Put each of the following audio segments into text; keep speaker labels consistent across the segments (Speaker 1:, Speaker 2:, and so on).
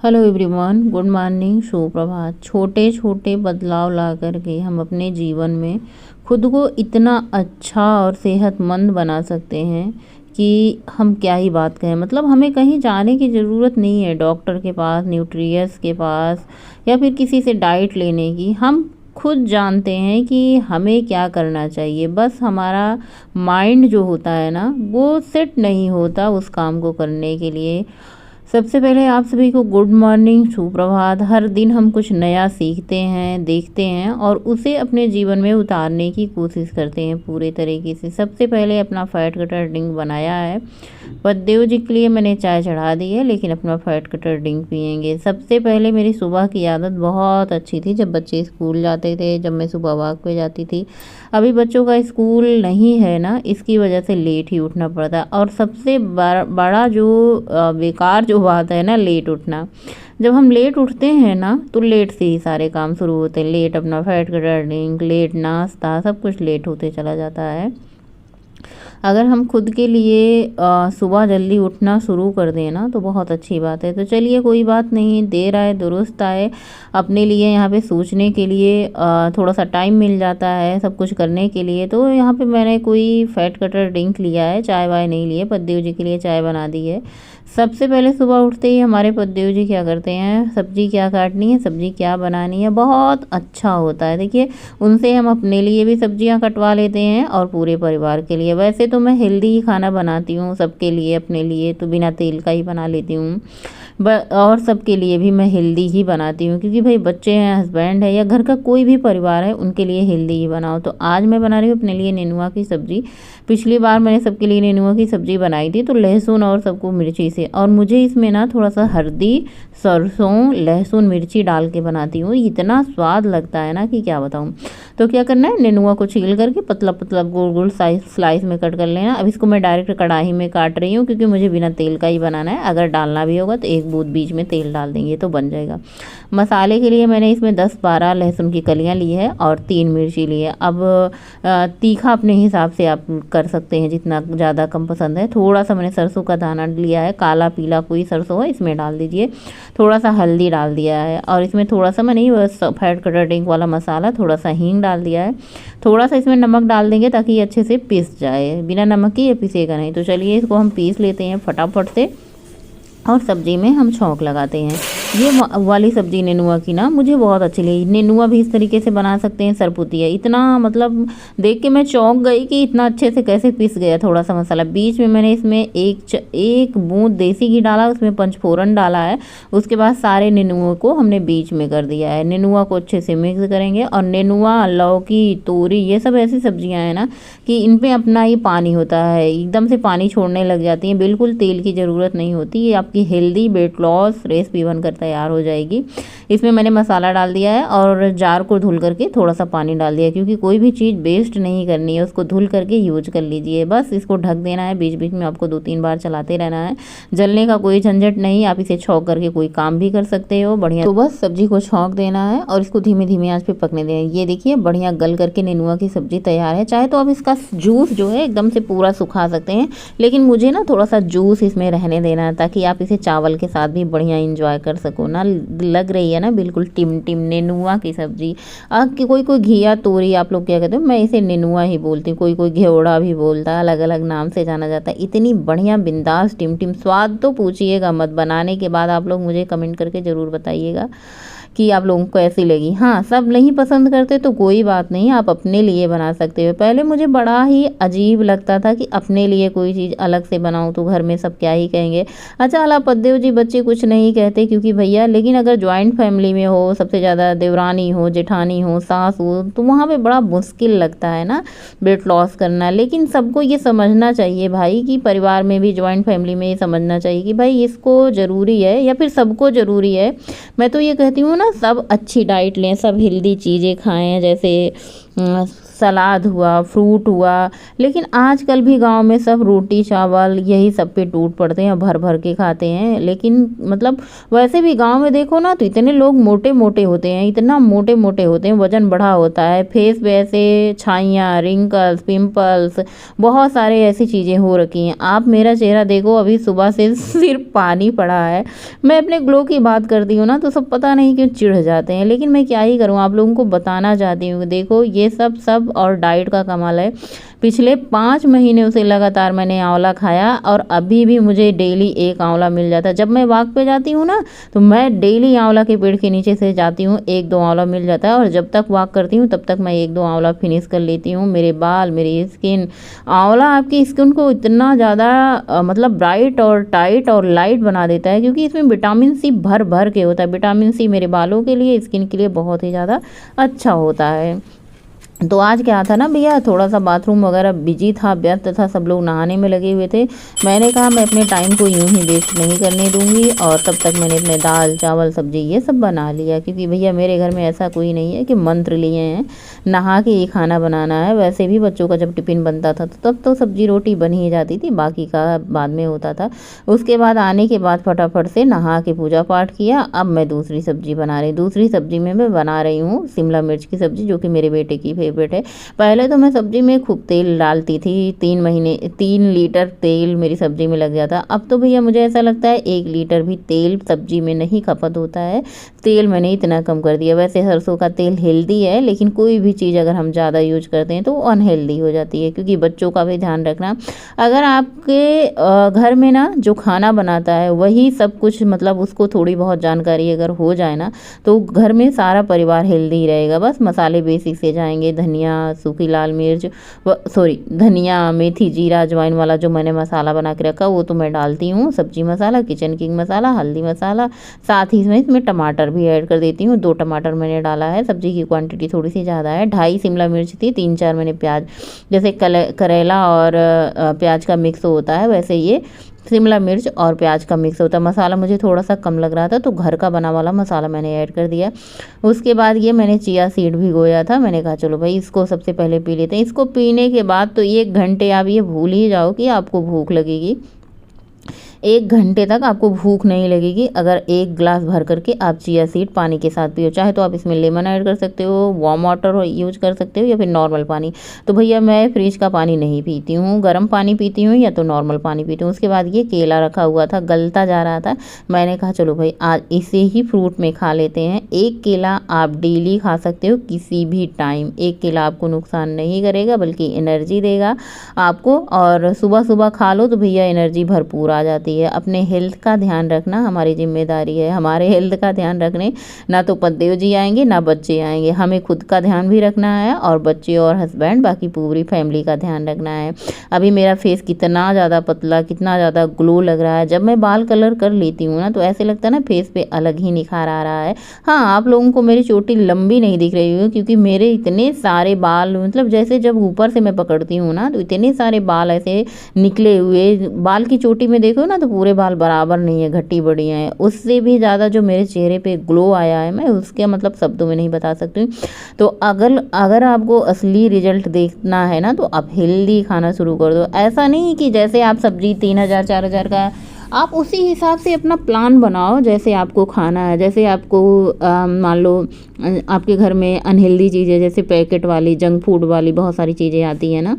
Speaker 1: Hello everyone, good morning, सुप्रभात। छोटे छोटे बदलाव ला करके हम अपने जीवन में खुद को इतना अच्छा और सेहतमंद बना सकते हैं कि हम क्या ही बात कहें। मतलब हमें कहीं जाने की ज़रूरत नहीं है, डॉक्टर के पास, न्यूट्रियस के पास या फिर किसी से डाइट लेने की। हम खुद जानते हैं कि हमें क्या करना चाहिए। बस हमारा माइंड जो होता है ना, वो सेट नहीं होता उस काम को करने के लिए। सबसे पहले आप सभी को गुड मॉर्निंग, सुप्रभात। हर दिन हम कुछ नया सीखते हैं, देखते हैं और उसे अपने जीवन में उतारने की कोशिश करते हैं पूरे तरीके से। सबसे पहले अपना फैट कटर ड्रिंक बनाया है। पतिदेव जी के लिए मैंने चाय चढ़ा दी है, लेकिन अपना फैट कटर ड्रिंक पियेंगे। सबसे पहले मेरी सुबह की आदत बहुत अच्छी थी, जब बच्चे स्कूल जाते थे, जब मैं सुबह वॉक पे जाती थी। अभी बच्चों का स्कूल नहीं है ना, इसकी वजह से लेट ही उठना पड़ता है। और सबसे बड़ा जो बेकार जो बात है ना, लेट उठना। जब हम लेट उठते हैं ना, तो लेट से ही सारे काम शुरू होते हैं। लेट अपना फैट कटर ड्रिंक, लेट नाश्ता, सब कुछ लेट होते चला जाता है। अगर हम खुद के लिए सुबह जल्दी उठना शुरू कर दें ना, तो बहुत अच्छी बात है। तो चलिए, कोई बात नहीं, देर आए दुरुस्त आए। अपने लिए यहाँ पे सोचने के लिए थोड़ा सा टाइम मिल जाता है सब कुछ करने के लिए। तो यहाँ पे मैंने कोई फैट कटर ड्रिंक लिया है, चाय वाय नहीं लिए। पतिदेव जी के लिए चाय बना दी है। सबसे पहले सुबह उठते ही हमारे पतिदेव जी क्या करते हैं, सब्जी क्या काटनी है, सब्जी क्या बनानी है, बहुत अच्छा होता है। देखिए, उनसे हम अपने लिए भी सब्जियां कटवा लेते हैं और पूरे परिवार के लिए। वैसे तो मैं हेल्दी ही खाना बनाती हूँ सबके लिए, अपने लिए तो बिना तेल का ही बना लेती हूँ। और सबके लिए भी मैं हेल्दी ही बनाती हूँ, क्योंकि भाई बच्चे हैं, हस्बैंड है या घर का कोई भी परिवार है, उनके लिए हेल्दी ही बनाओ। तो आज मैं बना रही हूँ अपने लिए नेनुआ की सब्ज़ी। पिछली बार मैंने सबके लिए नेनुआ की सब्ज़ी बनाई थी, तो लहसुन और सबको मिर्ची से, और मुझे इसमें ना थोड़ा सा हल्दी, सरसों, लहसुन, मिर्ची डाल के बनाती हूँ। इतना स्वाद लगता है ना कि क्या बताऊँ। तो क्या करना है, नेनुआ को छील करके पतला पतला गोल गोल स्लाइस में कट कर लेना। अब इसको मैं डायरेक्ट कढ़ाई में काट रही हूँ, क्योंकि मुझे बिना तेल का ही बनाना है। अगर डालना भी होगा तो एक बूंद बीच में तेल डाल देंगे तो बन जाएगा। मसाले के लिए मैंने इसमें 10-12 लहसुन की कलियाँ ली है और 3 मिर्ची ली है। अब तीखा अपने हिसाब से आप कर सकते हैं, जितना ज़्यादा कम पसंद है। थोड़ा सा मैंने सरसों का दाना लिया है, काला पीला कोई सरसों है, इसमें डाल दीजिए। थोड़ा सा हल्दी डाल दिया है, और इसमें थोड़ा सा मैंने फैट कटर ड्रिंक वाला मसाला, थोड़ा सा हींग डाल दिया है। थोड़ा सा इसमें नमक डाल देंगे ताकि ये अच्छे से पिस जाए। बिना नमक के ये पिसेगा नहीं। तो चलिए, इसको हम पीस लेते हैं फटाफट से और सब्जी में हम छौंक लगाते हैं। ये वाली सब्जी नेनुआ की ना मुझे बहुत अच्छी लगी। नेनुआ भी इस तरीके से बना सकते हैं, सरपुतिया। इतना मतलब देख के मैं चौंक गई कि इतना अच्छे से कैसे पिस गया थोड़ा सा मसाला। बीच में मैंने इसमें एक बूंद देसी घी डाला, उसमें पंचफोरन डाला है। उसके बाद सारे नेनुआ को हमने बीच में कर दिया है। नेनुआ को अच्छे से मिक्स करेंगे। और नेनुआ, लौकी, तोरी, ये सब ऐसी सब्जियां हैं ना कि इन पे अपना ही पानी होता है, एकदम से पानी छोड़ने लग जाती हैं। बिल्कुल तेल की ज़रूरत नहीं होती। ये आपकी हेल्दी वेट लॉस रेसिपी बनकर तैयार हो जाएगी। इसमें मैंने मसाला डाल दिया है और जार को धुल करके थोड़ा सा पानी डाल दिया, क्योंकि कोई भी चीज़ वेस्ट नहीं करनी है, उसको धुल करके यूज कर लीजिए। बस इसको ढक देना है, बीच बीच में आपको 2-3 बार चलाते रहना है। जलने का कोई झंझट नहीं, आप इसे छौंक करके कोई काम भी कर सकते हो बढ़िया। तो बस सब्जी को छौंक देना है और इसको धीमे धीमे आंच पे पकने देना है। ये देखिए, बढ़िया गल करके नेनुआ की सब्जी तैयार है। चाहे तो आप इसका जूस जो है एकदम से पूरा सुखा सकते हैं, लेकिन मुझे ना थोड़ा सा जूस इसमें रहने देना है, ताकि आप इसे चावल के साथ भी बढ़िया इंजॉय कर सको ना। लग रही है ना बिल्कुल टिम टिम नेनुआ की सब्जी। कोई कोई घिया तोरी आप लोग क्या कहते हो, मैं इसे नेनुआ ही बोलती हूँ। कोई कोई घेवड़ा भी बोलता है, अलग अलग नाम से जाना जाता है। इतनी बढ़िया बिंदास टिम टिम स्वाद तो पूछिएगा मत। बनाने के बाद आप लोग मुझे कमेंट करके ज़रूर बताइएगा कि आप लोगों को कैसी लगी। हाँ, सब नहीं पसंद करते तो कोई बात नहीं, आप अपने लिए बना सकते हो। पहले मुझे बड़ा ही अजीब लगता था कि अपने लिए कोई चीज़ अलग से बनाऊँ तो घर में सब क्या ही कहेंगे। अच्छा, अला पतिदेव जी बच्चे कुछ नहीं कहते, क्योंकि भैया, लेकिन अगर ज्वाइंट फैमिली में हो, सबसे ज़्यादा देवरानी हो, जेठानी हो, सास हो, तो वहाँ पर बड़ा मुश्किल लगता है ना वेट लॉस करना। लेकिन सबको ये समझना चाहिए भाई कि परिवार में भी, ज्वाइंट फैमिली में ये समझना चाहिए कि भाई इसको ज़रूरी है, या फिर सबको ज़रूरी है। मैं तो ये कहती हूँ ना, सब अच्छी डाइट लें, सब हेल्दी चीज़ें खाएं। जैसे सलाद हुआ, फ्रूट हुआ। लेकिन आजकल भी गांव में सब रोटी चावल यही सब पे टूट पड़ते हैं, भर भर के खाते हैं। लेकिन मतलब वैसे भी गांव में देखो ना तो इतने लोग मोटे मोटे होते हैं, इतना मोटे मोटे होते हैं, वजन बढ़ा होता है, फेस पे ऐसे छाइयाँ, रिंकल्स, पिंपल्स, बहुत सारे ऐसी चीज़ें हो रखी हैं। आप मेरा चेहरा देखो, अभी सुबह से सिर्फ पानी पड़ा है। मैं अपने ग्लो की बात करती हूँ ना तो सब पता नहीं क्यों चिढ़ जाते हैं, लेकिन मैं क्या ही करूँ, आप लोगों को बताना चाहती हूँ। देखो ये सब और डाइट का कमाल है। पिछले 5 महीने से लगातार मैंने आंवला खाया और अभी भी मुझे डेली एक आंवला मिल जाता है। जब मैं वॉक पे जाती हूँ ना तो मैं डेली आंवला के पेड़ के नीचे से जाती हूँ, 1-2 आंवला मिल जाता है। और जब तक वॉक करती हूँ तब तक मैं 1-2 आंवला फिनिश कर लेती हूँ। मेरे बाल, मेरी स्किन, आंवला आपकी स्किन को इतना ज़्यादा मतलब ब्राइट और टाइट और लाइट बना देता है, क्योंकि इसमें विटामिन सी भर भर के होता है। विटामिन सी मेरे बालों के लिए, स्किन के लिए बहुत ही ज़्यादा अच्छा होता है। तो आज क्या था ना भैया, थोड़ा सा बाथरूम वगैरह बिजी था, व्यस्त था, सब लोग नहाने में लगे हुए थे। मैंने कहा मैं अपने टाइम को यूं ही वेस्ट नहीं करने दूंगी, और तब तक मैंने अपने दाल चावल सब्जी ये सब बना लिया, क्योंकि भैया मेरे घर में ऐसा कोई नहीं है कि मंत्र लिए हैं नहा के ही खाना बनाना है। वैसे भी बच्चों का जब टिफ़िन बनता था तो तब तो सब्जी रोटी बन ही जाती थी, बाकी का बाद में होता था। उसके बाद आने के बाद फटाफट से नहा के पूजा पाठ किया। अब मैं दूसरी सब्जी बना रही, दूसरी सब्जी में मैं बना रही हूँ शिमला मिर्च की सब्जी, जो कि मेरे बेटे की फेवरेट है। पहले तो मैं सब्जी में खूब तेल डालती थी, 3 लीटर तेल मेरी सब्जी में लग जाता। अब तो भैया मुझे ऐसा लगता है 1 लीटर भी तेल सब्जी में नहीं खपत होता है। तेल मैंने इतना कम कर दिया। वैसे सरसों का तेल हेल्दी है, लेकिन कोई भी चीज़ अगर हम ज़्यादा यूज करते हैं तो वो अनहेल्दी हो जाती है, क्योंकि बच्चों का भी ध्यान रखना। अगर आपके घर में ना जो खाना बनाता है वही सब कुछ, मतलब उसको थोड़ी बहुत जानकारी अगर हो जाए ना तो घर में सारा परिवार हेल्दी रहेगा। बस मसाले बेसिक से जाएंगे, धनिया, सूखी लाल मिर्च, धनिया, मेथी, जीरा, अजवाइन वाला जो मैंने मसाला बना के रखा वो तो मैं डालती हूँ। सब्जी मसाला, किचन किंग मसाला, हल्दी मसाला, साथ ही में इसमें टमाटर भी ऐड कर देती हूँ। 2 टमाटर मैंने डाला है, सब्जी की क्वांटिटी थोड़ी सी ज़्यादा है। 2.5 शिमला मिर्च थी, 3-4 मैंने प्याज, जैसे करेला और प्याज का मिक्स होता है वैसे ये शिमला मिर्च और प्याज का मिक्स होता है। मसाला मुझे थोड़ा सा कम लग रहा था तो घर का बना वाला मसाला मैंने ऐड कर दिया। उसके बाद ये मैंने चिया सीड भिगोया था, मैंने कहा चलो भाई इसको सबसे पहले पी लेते हैं। इसको पीने के बाद तो 1 घंटे आप ये भूल ही जाओ कि आपको भूख लगेगी। 1 घंटे तक आपको भूख नहीं लगेगी अगर 1 ग्लास भर करके आप चिया सीड पानी के साथ पियो। चाहे तो आप इसमें लेमन ऐड कर सकते हो, वार्म वाटर यूज कर सकते हो, या फिर नॉर्मल पानी। तो भैया मैं फ्रिज का पानी नहीं पीती हूँ, गर्म पानी पीती हूँ या तो नॉर्मल पानी पीती हूँ। उसके बाद ये केला रखा हुआ था, गलता जा रहा था, मैंने कहा चलो भाई आज इसे ही फ्रूट में खा लेते हैं। 1 केला आप डेली खा सकते हो किसी भी टाइम। 1 केला आपको नुकसान नहीं करेगा बल्कि एनर्जी देगा आपको, और सुबह सुबह खा लो तो भैया एनर्जी भरपूर आ जाती है। अपने हेल्थ का ध्यान रखना हमारी जिम्मेदारी है। हमारे हेल्थ का ध्यान रखने ना तो पतिदेव जी आएंगे ना बच्चे आएंगे, हमें खुद का ध्यान भी रखना है और बच्चे और हस्बैंड बाकी पूरी फैमिली का ध्यान रखना है। अभी मेरा फेस कितना ज़्यादा पतला, कितना ज़्यादा ग्लो लग रहा है। जब मैं बाल कलर कर लेती हूँ ना तो ऐसे लगता है ना फेस पे अलग ही निखार आ रहा है। हाँ, आप लोगों को मेरी चोटी लंबी नहीं दिख रही है क्योंकि मेरे इतने सारे बाल, मतलब जैसे जब ऊपर से मैं पकड़ती हूँ ना तो इतने सारे बाल ऐसे निकले हुए, बाल की चोटी में देखो ना तो पूरे बाल बराबर नहीं है, घट्टी बड़ी हैं। उससे भी ज़्यादा जो मेरे चेहरे पे ग्लो आया है मैं उसके मतलब शब्दों में नहीं बता सकती। तो अगर आपको असली रिजल्ट देखना है ना तो आप हेल्दी खाना शुरू कर दो। ऐसा नहीं कि जैसे आप सब्जी 3,000-4,000 का, आप उसी हिसाब से अपना प्लान बनाओ जैसे आपको खाना है। जैसे आपको मान लो आपके घर में अनहेल्दी चीज़ें जैसे पैकेट वाली, जंक फूड वाली बहुत सारी चीज़ें आती हैं ना,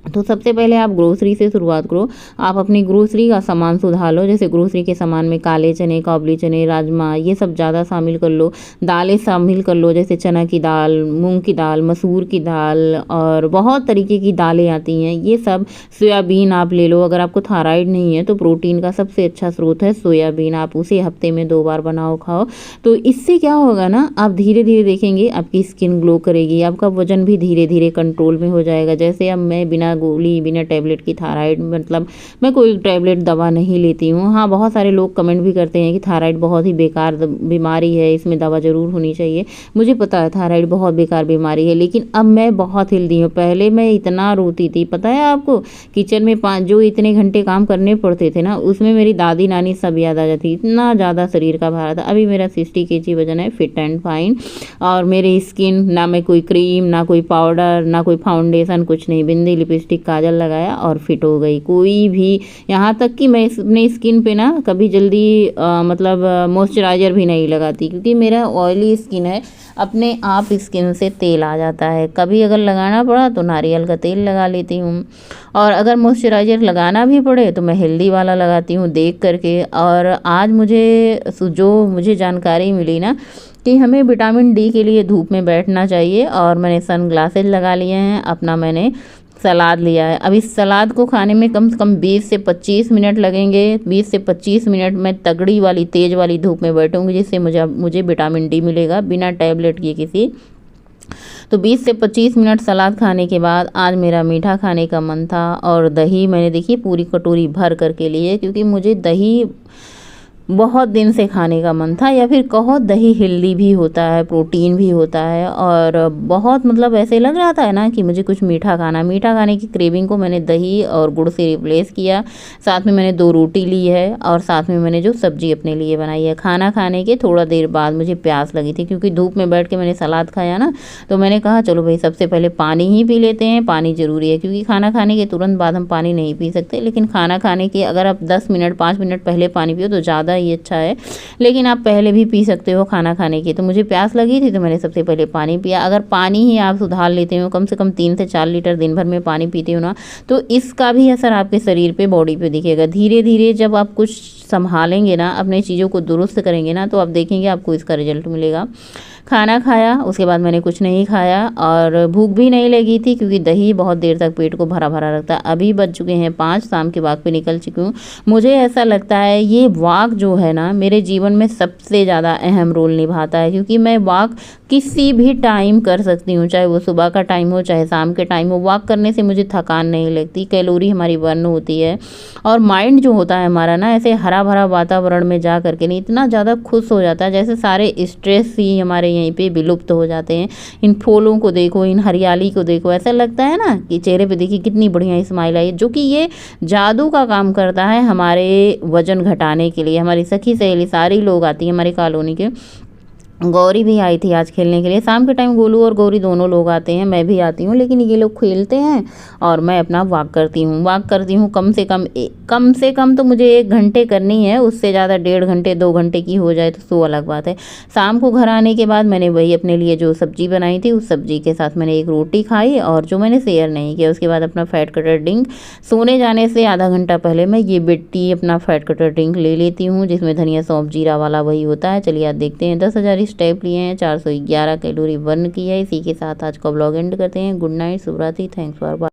Speaker 1: तो सबसे पहले आप ग्रोसरी से शुरुआत करो। आप अपनी ग्रोसरी का सामान सुधार लो। जैसे ग्रोसरी के सामान में काले चने, काबुली चने, राजमा ये सब ज़्यादा शामिल कर लो। दालें शामिल कर लो, जैसे चना की दाल, मूंग की दाल, मसूर की दाल, और बहुत तरीके की दालें आती हैं ये सब। सोयाबीन आप ले लो, अगर आपको थायराइड नहीं है तो प्रोटीन का सबसे अच्छा स्रोत है सोयाबीन। आप उसे हफ्ते में 2 बार बनाओ खाओ। तो इससे क्या होगा ना, आप धीरे धीरे देखेंगे आपकी स्किन ग्लो करेगी, आपका वजन भी धीरे धीरे कंट्रोल में हो जाएगा। जैसे अब मैं बिना बिना गोली बिना टैबलेट की थायराइड, मतलब मैं कोई टैबलेट दवा नहीं लेती हूँ। हाँ, बहुत सारे लोग कमेंट भी करते हैं कि थायराइड बहुत ही बेकार बीमारी है, इसमें दवा ज़रूर होनी चाहिए। मुझे पता है थायराइड बहुत बेकार बीमारी है, लेकिन अब मैं बहुत हेल्दी हूँ। पहले मैं इतना रोती थी, पता है आपको, किचन में जो इतने घंटे काम करने पड़ते थे ना, उसमें मेरी दादी नानी सब याद आ जाती, इतना ज़्यादा शरीर का भार था। अभी मेरा 60 kg वजन है, फिट एंड फाइन, और मेरी स्किन, ना मैं कोई क्रीम, ना कोई पाउडर, ना कोई फाउंडेशन, कुछ नहीं, बिंदी लिपस्टिक काजल लगाया और फिट हो गई। कोई भी, यहाँ तक कि मैं अपने स्किन पे ना कभी जल्दी मतलब मॉइस्चराइज़र भी नहीं लगाती, क्योंकि मेरा ऑयली स्किन है, अपने आप स्किन से तेल आ जाता है। कभी अगर लगाना पड़ा तो नारियल का तेल लगा लेती हूँ, और अगर मॉइस्चराइज़र लगाना भी पड़े तो मैं हेल्दी वाला लगाती हूँ देख करके। और आज मुझे जानकारी मिली ना कि हमें विटामिन डी के लिए धूप में बैठना चाहिए, और मैंने सन ग्लासेज लगा लिए हैं, अपना मैंने सलाद लिया है। अब इस सलाद को खाने में कम से कम 20 से 25 मिनट लगेंगे। 20 से 25 मिनट में तगड़ी वाली तेज़ वाली धूप में बैठूंगी, जिससे मुझे विटामिन डी मिलेगा बिना टैबलेट की किसी। तो 20 से 25 मिनट सलाद खाने के बाद आज मेरा मीठा खाने का मन था, और दही मैंने देखी पूरी कटोरी भर करके लिए, क्योंकि मुझे दही बहुत दिन से खाने का मन था, या फिर कहो दही हेल्दी भी होता है, प्रोटीन भी होता है, और बहुत मतलब ऐसे लग रहा था ना कि मुझे कुछ मीठा खाने की क्रेविंग को मैंने दही और गुड़ से रिप्लेस किया। साथ में मैंने 2 रोटी ली है, और साथ में मैंने जो सब्जी अपने लिए बनाई है। खाना खाने के थोड़ा देर बाद मुझे प्यास लगी थी, क्योंकि धूप में बैठ के मैंने सलाद खाया ना, तो मैंने कहा चलो भाई सबसे पहले पानी ही पी लेते हैं, पानी ज़रूरी है, क्योंकि खाना खाने के तुरंत बाद हम पानी नहीं पी सकते। लेकिन खाना खाने के अगर आप 10 मिनट 5 मिनट पहले पानी पियो तो ज़्यादा ये अच्छा है, लेकिन आप पहले भी पी सकते हो खाना खाने की। तो मुझे प्यास लगी थी तो मैंने सबसे पहले पानी पिया। अगर पानी ही आप सुधार लेते हो, कम से कम 3 से 4 लीटर दिन भर में पानी पीते हो ना, तो इसका भी असर आपके शरीर पे, बॉडी पे दिखेगा। धीरे धीरे जब आप कुछ संभालेंगे ना, अपने चीज़ों को दुरुस्त करेंगे ना, तो आप देखेंगे आपको इसका रिजल्ट मिलेगा। खाना खाया, उसके बाद मैंने कुछ नहीं खाया, और भूख भी नहीं लगी थी, क्योंकि दही बहुत देर तक पेट को भरा भरा रखता है। अभी बज चुके हैं 5, शाम के वॉक पे निकल चुकी हूँ। मुझे ऐसा लगता है ये वॉक जो है ना मेरे जीवन में सबसे ज़्यादा अहम रोल निभाता है, क्योंकि मैं वॉक किसी भी टाइम कर सकती हूँ, चाहे वो सुबह का टाइम हो चाहे शाम के टाइम हो। वॉक करने से मुझे थकान नहीं लगती, कैलोरी हमारी बर्न होती है, और माइंड जो होता है हमारा ना, ऐसे हरा भरा वातावरण में जा करके नहीं, इतना ज़्यादा खुश हो जाता है, जैसे सारे स्ट्रेस ही हमारे यहीं पे विलुप्त हो जाते हैं। इन फूलों को देखो, इन हरियाली को देखो, ऐसा लगता है ना कि चेहरे पे देखिए कितनी बढ़िया स्माइल आई, जो कि ये जादू का काम करता है हमारे वजन घटाने के लिए। हमारी सखी सहेली सारी लोग आती हैं हमारी कॉलोनी के, गौरी भी आई थी आज खेलने के लिए। शाम के टाइम गोलू और गौरी दोनों लोग आते हैं, मैं भी आती हूँ, लेकिन ये लोग खेलते हैं और मैं अपना वॉक करती हूँ। कम से कम तो मुझे 1 घंटे करनी है, उससे ज़्यादा 1.5 घंटे 2 घंटे की हो जाए तो अलग बात है। शाम को घर आने के बाद मैंने वही अपने लिए जो सब्जी बनाई थी, उस सब्जी के साथ मैंने 1 रोटी खाई, और जो मैंने शेयर नहीं किया, उसके बाद अपना फैट कटर ड्रिंक सोने जाने से आधा घंटा पहले मैं ये बेटी अपना फैट कटर ड्रिंक ले लेती हूँ, जिसमें धनिया सौंफ जीरा वाला वही होता है। चलिए आज देखते हैं। 10,000 स्टेप लिए हैं, 411 कैलोरी बर्न की है। इसी के साथ आज का ब्लॉग एंड करते हैं। गुड नाइट, शुभ रात्रि, थैंक्स फॉर